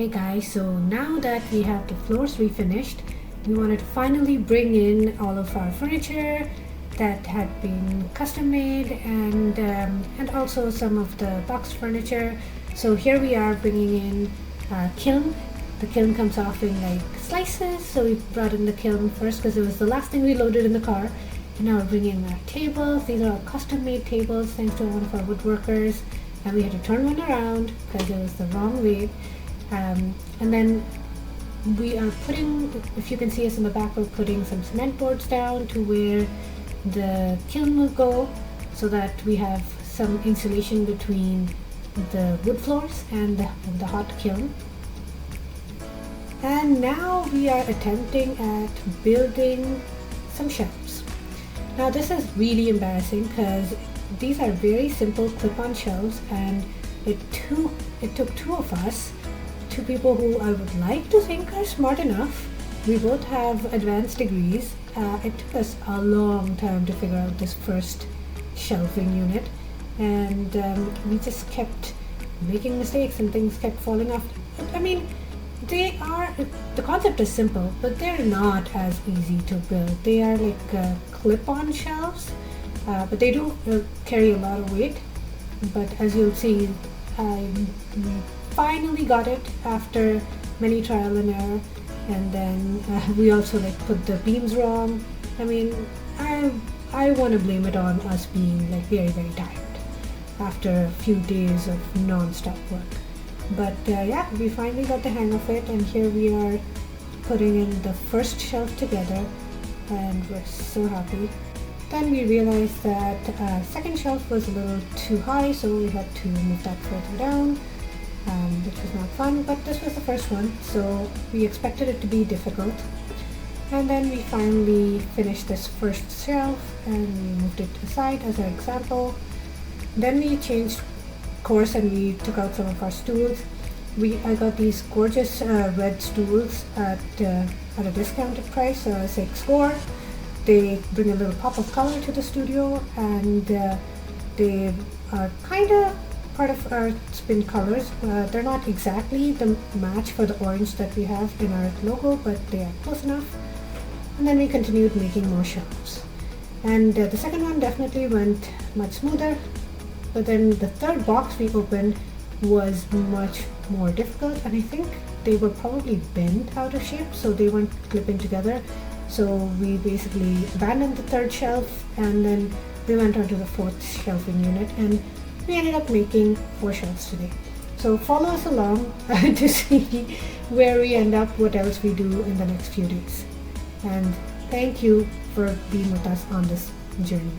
Hey guys, so now that we have the floors refinished, we wanted to finally bring in all of our furniture that had been custom made and also some of the boxed furniture. So here we are bringing in Kiln. The kiln comes off in like slices, so we brought in the kiln first because it was the last thing we loaded in the car. And now we're bringing our tables. These are all custom made tables thanks to one of our woodworkers, and we had to turn one around because it was the wrong way. And then we are putting, if you can see us in the back, we're putting some cement boards down to where the kiln will go so that we have some insulation between the wood floors and the hot kiln. And now we are attempting at building some shelves. Now this is really embarrassing because these are very simple clip-on shelves, and it took two of us, two people who I would like to think are smart enough. We both have advanced degrees. It took us a long time to figure out this first shelving unit, and we just kept making mistakes and things kept falling off. I mean, the concept is simple, but they're not as easy to build. They are like clip-on shelves, but they do carry a lot of weight. But as you'll see, we finally got it after many trial and error, and then we also like put the beams wrong. I mean, I want to blame it on us being like very tired after a few days of non-stop work. But yeah, we finally got the hang of it, and here we are putting in the first shelf together, and we're so happy. Then we realized that second shelf was a little too high, so we had to move that further down, which was not fun, but this was the first one, so we expected it to be difficult. And then we finally finished this first shelf and we moved it aside as an example. Then we changed course and we took out some of our stools. I got these gorgeous red stools at a discounted price, 6 score. They bring a little pop of color to the studio, and they are kind of part of our spin colors. They're not exactly the match for the orange that we have in our logo, but they are close enough. And then we continued making more shelves. And the second one definitely went much smoother, but then the third box we opened was much more difficult, and I think they were probably bent out of shape, so they weren't clipping together. So we basically abandoned the third shelf, and then we went on to the fourth shelving unit, and we ended up making 4 shelves today. So follow us along to see where we end up, what else we do in the next few days. And thank you for being with us on this journey.